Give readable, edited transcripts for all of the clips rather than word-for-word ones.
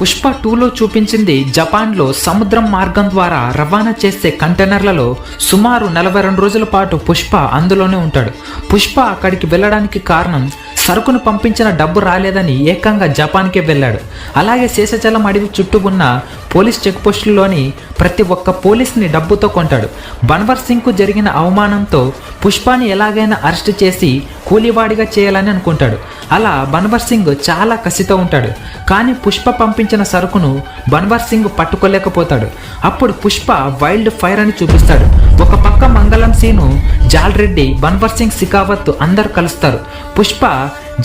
పుష్ప 2లో చూపించింది జపాన్లో సముద్రం మార్గం ద్వారా రవాణా చేసే కంటైనర్లలో సుమారు 42 రోజుల పాటు పుష్ప అందులోనే ఉంటాడు. పుష్ప అక్కడికి వెళ్ళడానికి కారణం సరుకును పంపించిన డబ్బు రాలేదని ఏకంగా జపాన్కే వెళ్ళాడు. అలాగే శేషాచలం అడవి చుట్టూ ఉన్న పోలీస్ చెక్ పోస్టుల్లోని ప్రతి ఒక్క పోలీస్ని డబ్బుతో కొంటాడు. బన్వర్ సింగ్కు జరిగిన అవమానంతో పుష్పాని ఎలాగైనా అరెస్ట్ చేసి కూలివాడిగా చేయాలని అనుకుంటాడు. అలా బన్వర్ సింగ్ చాలా కసితో ఉంటాడు. కానీ పుష్ప పంపించిన సరుకును బన్వర్ సింగ్ పట్టుకోలేకపోతాడు. అప్పుడు పుష్ప వైల్డ్ ఫైర్ అని చూపిస్తాడు. ఒక పక్క మంగళం సీను, జాల్రెడ్డి, బన్వర్ సింగ్, సికావత్ అందరూ కలుస్తారు. పుష్ప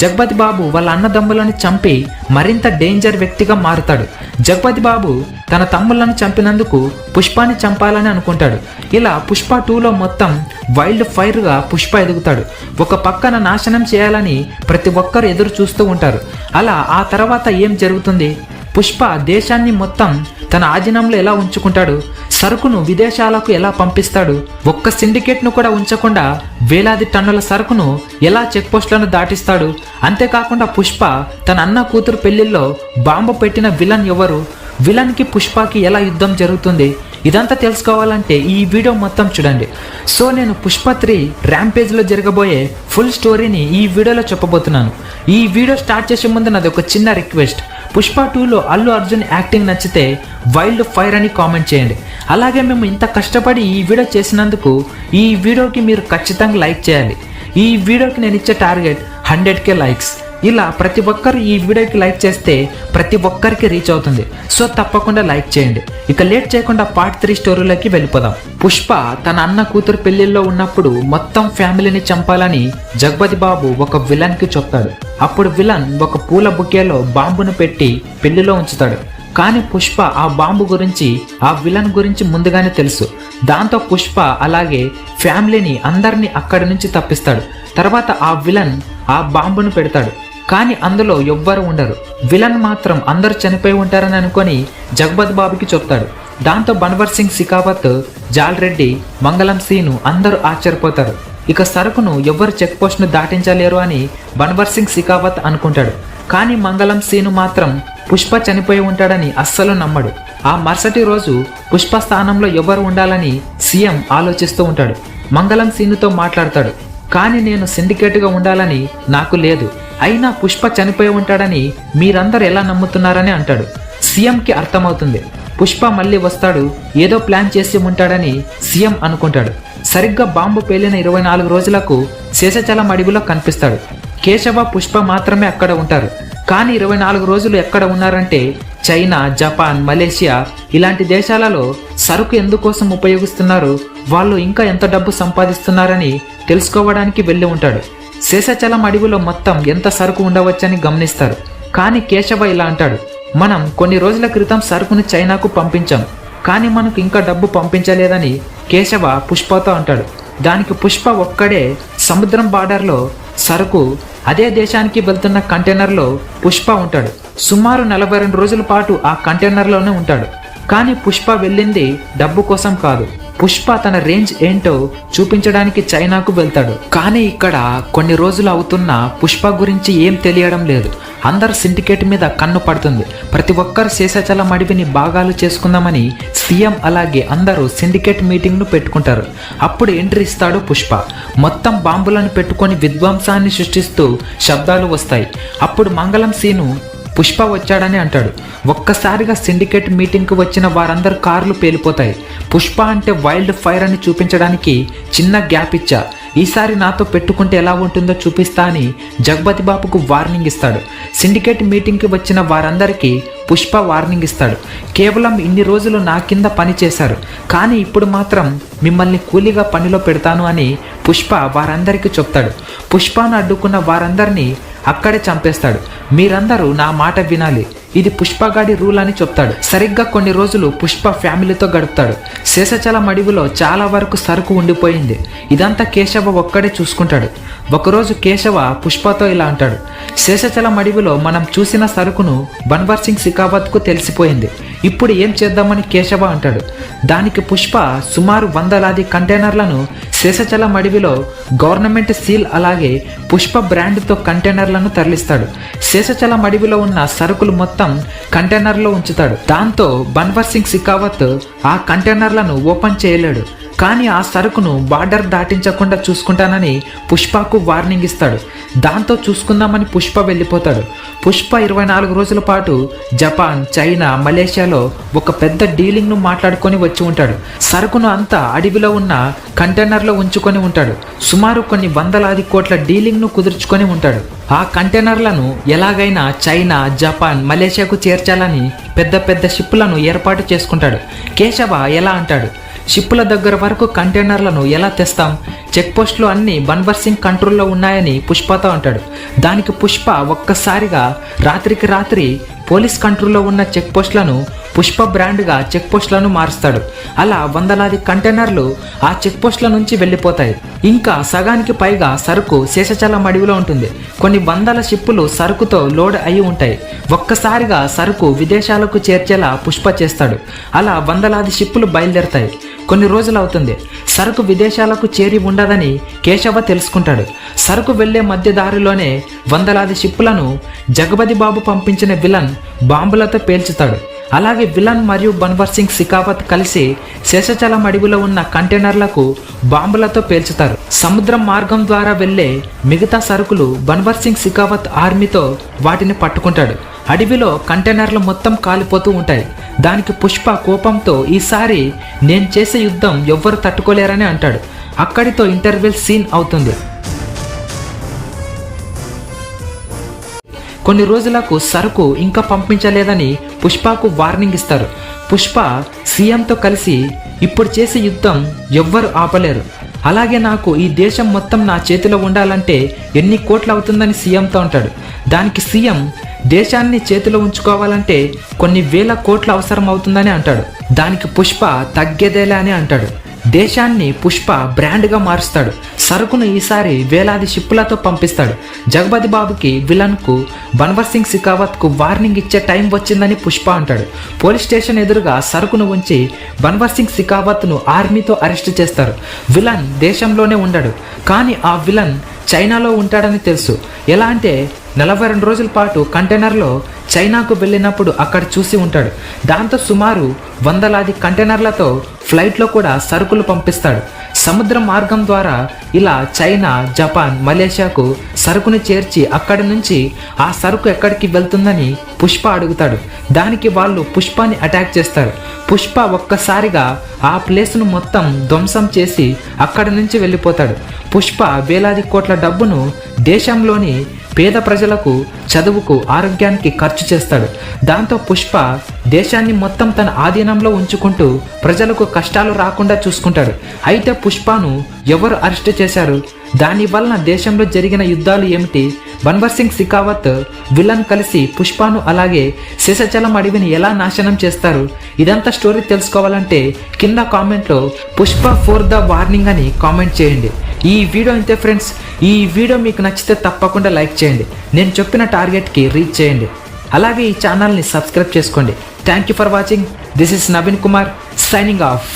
జగపతి బాబు వాళ్ళ అన్నదమ్ములను చంపి మరింత డేంజర్ వ్యక్తిగా మారుతాడు. జగపతి బాబు తన తమ్ములను చంపినందుకు పుష్పాని చంపాలని అనుకుంటాడు. ఇలా పుష్ప 2లో మొత్తం వైల్డ్ ఫైర్గా పుష్ప ఎదుగుతాడు. ఒక పక్కన నాశనం చేయాలని ప్రతి ఒక్కరు ఎదురు చూస్తూ ఉంటారు. అలా ఆ తర్వాత ఏం జరుగుతుంది? పుష్ప దేశాన్ని మొత్తం తన ఆధీనంలో ఎలా ఉంచుకుంటాడు? సరుకును విదేశాలకు ఎలా పంపిస్తాడు? ఒక్క సిండికేట్ను కూడా ఉంచకుండా వేలాది టన్నుల సరుకును ఎలా చెక్ పోస్టులను దాటిస్తాడు? అంతేకాకుండా పుష్ప తన అన్న కూతురు పెళ్లిల్లో బాంబు పెట్టిన విలన్ ఎవరు? విలన్కి పుష్పకి ఎలా యుద్ధం జరుగుతుంది? ఇదంతా తెలుసుకోవాలంటే ఈ వీడియో మొత్తం చూడండి. సో నేను పుష్ప 3 ర్యాంపేజ్లో జరగబోయే ఫుల్ స్టోరీని ఈ వీడియోలో చెప్పబోతున్నాను. ఈ వీడియో స్టార్ట్ చేసే ముందు నాది ఒక చిన్న రిక్వెస్ట్. పుష్ప 2లో అల్లు అర్జున్ యాక్టింగ్ నచ్చితే వైల్డ్ ఫైర్ అని కామెంట్ చేయండి. అలాగే మేము ఇంత కష్టపడి ఈ వీడియో చేసినందుకు ఈ వీడియోకి మీరు ఖచ్చితంగా లైక్ చేయాలి. ఈ వీడియోకి నేను ఇచ్చే టార్గెట్ 100K లైక్స్. ఇలా ప్రతి ఒక్కరు ఈ వీడియోకి లైక్ చేస్తే ప్రతి ఒక్కరికి రీచ్ అవుతుంది. సో తప్పకుండా లైక్ చేయండి. ఇక లేట్ చేయకుండా పార్ట్ 3 స్టోరీలోకి వెళ్ళిపోదాం. పుష్ప తన అన్న కూతురు పెళ్లిల్లో ఉన్నప్పుడు మొత్తం ఫ్యామిలీని చంపాలని జగపతి బాబు ఒక విలన్కి చెప్తాడు. అప్పుడు విలన్ ఒక పూల బుకేలో బాంబును పెట్టి పెళ్లిలో ఉంచుతాడు. కానీ పుష్ప ఆ బాంబు గురించి, ఆ విలన్ గురించి ముందుగానే తెలుసు. దాంతో పుష్ప అలాగే ఫ్యామిలీని అందరినీ అక్కడి నుంచి తప్పిస్తాడు. తర్వాత ఆ విలన్ ఆ బాంబును పెడతాడు. కానీ అందులో ఎవ్వరు ఉండరు. విలన్ మాత్రం అందరూ చనిపోయి ఉంటారని అనుకొని జగపతి బాబుకి చెప్తాడు. దాంతో బన్వర్ సింగ్, సికావత్, జాల్రెడ్డి, మంగళం సీను అందరూ ఆశ్చర్యపోతారు. ఇక సరుకును ఎవరు చెక్ పోస్ట్ను దాటించలేరు అని బన్వర్ సింగ్, సికావత్ అనుకుంటాడు. కానీ మంగళం సీను మాత్రం పుష్ప చనిపోయి ఉంటాడని అస్సలు నమ్మడు. ఆ మరుసటి రోజు పుష్ప స్థానంలో ఎవరు ఉండాలని సీఎం ఆలోచిస్తూ ఉంటాడు. మంగళం సీనుతో మాట్లాడతాడు. కానీ నేను సిండికేట్గా ఉండాలని నాకు లేదు. అయినా పుష్ప చనిపోయి ఉంటాడని మీరందరూ ఎలా నమ్ముతున్నారని అంటాడు. సీఎంకి అర్థమవుతుంది. పుష్ప మళ్ళీ వస్తాడు, ఏదో ప్లాన్ చేసి ఉంటాడని సీఎం అనుకుంటాడు. సరిగ్గా బాంబు పేలిన 24 రోజులకు శేషాచలం అడవిలో కనిపిస్తాడు. కేశవ, పుష్ప మాత్రమే అక్కడ ఉంటారు. కానీ 24 రోజులు ఎక్కడ ఉన్నారంటే చైనా, జపాన్, మలేషియా ఇలాంటి దేశాలలో సరుకు ఎందుకోసం ఉపయోగిస్తున్నారు, వాళ్ళు ఇంకా ఎంత డబ్బు సంపాదిస్తున్నారని తెలుసుకోవడానికి వెళ్ళి ఉంటాడు. శేషాచలం అడవిలో మొత్తం ఎంత సరుకు ఉండవచ్చని గమనిస్తారు. కానీ కేశవ ఇలా అంటాడు, మనం కొన్ని రోజుల క్రితం సరుకును చైనాకు పంపించాం, కానీ మనకు ఇంకా డబ్బు పంపించలేదని కేశవ పుష్పతో అంటాడు. దానికి పుష్ప ఒక్కడే సముద్రం బార్డర్లో సరుకు అదే దేశానికి వెళ్తున్న కంటైనర్లో పుష్ప ఉంటాడు. సుమారు 42 రోజుల పాటు ఆ కంటైనర్లోనే ఉంటాడు. కానీ పుష్ప వెళ్ళింది డబ్బు కోసం కాదు. పుష్ప తన రేంజ్ ఏంటో చూపించడానికి చైనాకు వెళ్తాడు. కానీ ఇక్కడ కొన్ని రోజులు అవుతున్నా పుష్ప గురించి ఏం తెలియడం లేదు. అందరు సిండికేట్ మీద కన్ను పడుతుంది. ప్రతి ఒక్కరు శేషాచలం అడవిని భాగాలు చేసుకుందామని సీఎం అలాగే అందరూ సిండికేట్ మీటింగ్ను పెట్టుకుంటారు. అప్పుడు ఎంట్రీ ఇస్తాడు పుష్ప. మొత్తం బాంబులను పెట్టుకొని విధ్వంసాన్ని సృష్టిస్తూ శబ్దాలు వస్తాయి. అప్పుడు మంగళం సీను పుష్ప వచ్చాడని అంటాడు. ఒక్కసారిగా సిండికేట్ మీటింగ్కి వచ్చిన వారందరూ కార్లు పేలిపోతాయి. పుష్ప అంటే వైల్డ్ ఫైర్ అని చూపించడానికి చిన్న గ్యాప్ ఇచ్చా. ఈసారి నాతో పెట్టుకుంటే ఎలా ఉంటుందో చూపిస్తా అని జగపతి బాబుకు వార్నింగ్ ఇస్తాడు. సిండికేట్ మీటింగ్కి వచ్చిన వారందరికీ పుష్ప వార్నింగ్ ఇస్తాడు. కేవలం ఇన్ని రోజులు నా కింద పని చేశారు, కానీ ఇప్పుడు మాత్రం మిమ్మల్ని కూలీగా పనిలో పెడతాను అని పుష్ప వారందరికీ చెప్తాడు. పుష్పను అడ్డుకున్న వారందరినీ అక్కడే చంపేస్తాడు. మీరందరూ నా మాట వినాలి, ఇది పుష్పగాడి రూల్ అని చెప్తాడు. సరిగ్గా కొన్ని రోజులు పుష్ప ఫ్యామిలీతో గడుపుతాడు. శేషాచలం అడవిలో చాలా వరకు సరుకు ఉండిపోయింది. ఇదంతా కేశవ ఒక్కడే చూసుకుంటాడు. ఒకరోజు కేశవ పుష్పతో ఇలా అంటాడు, శేషాచలం అడవిలో మనం చూసిన సరుకును బన్వర్ సింగ్, సికావత్కు తెలిసిపోయింది. ఇప్పుడు ఏం చేద్దామని కేశవ అంటాడు. దానికి పుష్ప సుమారు 100లాది కంటైనర్లను శేషచలం అడవిలో గవర్నమెంట్ సీల్ అలాగే పుష్ప బ్రాండ్తో కంటైనర్లను తరలిస్తాడు. శేషచలం అడవిలో ఉన్న సరుకులు మొత్తం కంటైనర్లో ఉంచుతాడు. దాంతో బన్వర్ సింగ్ సికావత్ ఆ కంటైనర్లను ఓపెన్ చేయలేడు. కానీ ఆ సరుకును బార్డర్ దాటించకుండా చూసుకుంటానని పుష్పకు వార్నింగ్ ఇస్తాడు. దాంతో చూసుకుందామని పుష్ప వెళ్ళిపోతాడు. పుష్ప 24 రోజుల పాటు జపాన్, చైనా, మలేషియాలో ఒక పెద్ద డీలింగ్ను మాట్లాడుకొని వచ్చి ఉంటాడు. సరుకును అంతా అడవిలో ఉన్న కంటైనర్లో ఉంచుకొని ఉంటాడు. సుమారు కొన్ని 100లాది కోట్ల డీలింగ్ను కుదుర్చుకొని ఉంటాడు. ఆ కంటైనర్లను ఎలాగైనా చైనా, జపాన్, మలేషియాకు చేర్చాలని పెద్ద పెద్ద షిప్పులను ఏర్పాటు చేసుకుంటాడు. కేశవ ఎలా అంటాడు, షిప్పుల దగ్గర వరకు కంటైనర్లను ఎలా తెస్తాం? చెక్ పోస్టులు అన్నీ బన్వర్ సింగ్ కంట్రోల్లో ఉన్నాయని పుష్పతో అంటాడు. దానికి పుష్ప ఒక్కసారిగా రాత్రికి రాత్రి పోలీస్ కంట్రోల్లో ఉన్న చెక్ పోస్టులను పుష్ప బ్రాండ్గా చెక్ పోస్టులను మారుస్తాడు. అలా 100లాది కంటైనర్లు ఆ చెక్ పోస్టుల నుంచి వెళ్ళిపోతాయి. ఇంకా సగానికి పైగా సరుకు శేషచలం అడవిలో ఉంటుంది. కొన్ని 100ల షిప్పులు సరుకుతో లోడ్ అయి ఉంటాయి. ఒక్కసారిగా సరుకు విదేశాలకు చేర్చేలా పుష్ప చేస్తాడు. అలా 100లాది షిప్పులు బయలుదేరతాయి. కొన్ని రోజులు అవుతుంది. సరుకు విదేశాలకు చేరి ఉండదని కేశవ తెలుసుకుంటాడు. సరుకు వెళ్లే మధ్య దారిలోనే 100లాది షిప్పులను జగపతి బాబు పంపించిన విలన్ బాంబులతో పేల్చుతాడు. అలాగే విలన్ మరియు బన్వర్ సింగ్ సికావత్ కలిసి శేషచలం అడవిలో ఉన్న కంటైనర్లకు బాంబులతో పేల్చుతారు. సముద్రం మార్గం ద్వారా వెళ్లే మిగతా సరుకులు బన్వర్ సింగ్ సికావత్ ఆర్మీతో వాటిని పట్టుకుంటాడు. అడవిలో కంటైనర్లు మొత్తం కాలిపోతూ ఉంటాయి. దానికి పుష్ప కోపంతో ఈసారి నేను చేసే యుద్ధం ఎవ్వరు తట్టుకోలేరని అంటాడు. అక్కడితో ఇంటర్వెల్ సీన్ అవుతుంది. కొన్ని రోజులకు సరుకు ఇంకా పంపించలేదని పుష్పకు వార్నింగ్ ఇస్తారు. పుష్ప సీఎంతో కలిసి ఇప్పుడు చేసే యుద్ధం ఎవ్వరు ఆపలేరు, అలాగే నాకు ఈ దేశం మొత్తం నా చేతిలో ఉండాలంటే ఎన్ని కోట్లు అవుతుందని సీఎంతో అంటాడు. దానికి సీఎం దేశాన్ని చేతిలో ఉంచుకోవాలంటే కొన్ని వేల కోట్లు అవసరం అవుతుందని అంటాడు. దానికి పుష్ప తగ్గేదేలే అని అంటాడు. దేశాన్ని పుష్ప బ్రాండ్గా మారుస్తాడు. సరుకును ఈసారి వేలాది షిప్పులతో పంపిస్తాడు. జగపతి బాబుకి, విలన్కు, బన్వర్ సింగ్ సికావత్కు వార్నింగ్ ఇచ్చే టైం వచ్చిందని పుష్ప అంటాడు. పోలీస్ స్టేషన్ ఎదురుగా సరుకును ఉంచి బన్వర్ సింగ్ సికావత్ను ఆర్మీతో అరెస్ట్ చేస్తారు. విలన్ దేశంలోనే ఉండడు, కానీ ఆ విలన్ చైనాలో ఉంటాడని తెలుసు. ఎలా అంటే 42 రోజుల పాటు కంటైనర్లో చైనాకు వెళ్ళినప్పుడు అక్కడ చూసి ఉంటాడు. దాంతో సుమారు 100లాది కంటైనర్లతో ఫ్లైట్లో కూడా సరుకులు పంపిస్తాడు. సముద్ర మార్గం ద్వారా ఇలా చైనా, జపాన్, మలేషియాకు సరుకును చేర్చి అక్కడి నుంచి ఆ సరుకు ఎక్కడికి వెళ్తుందని పుష్ప అడుగుతాడు. దానికి వాళ్ళు పుష్పాని అటాక్ చేస్తారు. పుష్ప ఒక్కసారిగా ఆ ప్లేస్ను మొత్తం ధ్వంసం చేసి అక్కడి నుంచి వెళ్ళిపోతాడు. పుష్ప వేలాది కోట్ల డబ్బును దేశంలోని పేద ప్రజలకు చదువుకు, ఆరోగ్యానికి ఖర్చు చేస్తాడు. దాంతో పుష్ప దేశాన్ని మొత్తం తన ఆధీనంలో ఉంచుకుంటూ ప్రజలకు కష్టాలు రాకుండా చూసుకుంటాడు. అయితే పుష్పను ఎవరు అరెస్ట్ చేశారు? దానివలన దేశంలో జరిగిన యుద్ధాలు ఏమిటి? బన్వర్ సింగ్ సికావత్, విలన్ కలిసి పుష్పను అలాగే శేషచలం అడవిని ఎలా నాశనం చేస్తారు? ఇదంతా స్టోరీ తెలుసుకోవాలంటే కింద కామెంట్లో పుష్ప ఫర్ ద వార్నింగ్ అని కామెంట్ చేయండి. ఈ వీడియో ఇంతే ఫ్రెండ్స్. ఈ వీడియో మీకు నచ్చితే తప్పకుండా లైక్ చేయండి. నేను చెప్పిన టార్గెట్కి రీచ్ చేయండి. అలాగే ఈ ఛానల్ని సబ్స్క్రైబ్ చేసుకోండి. Thank you for watching. This is Naveen Kumar signing off.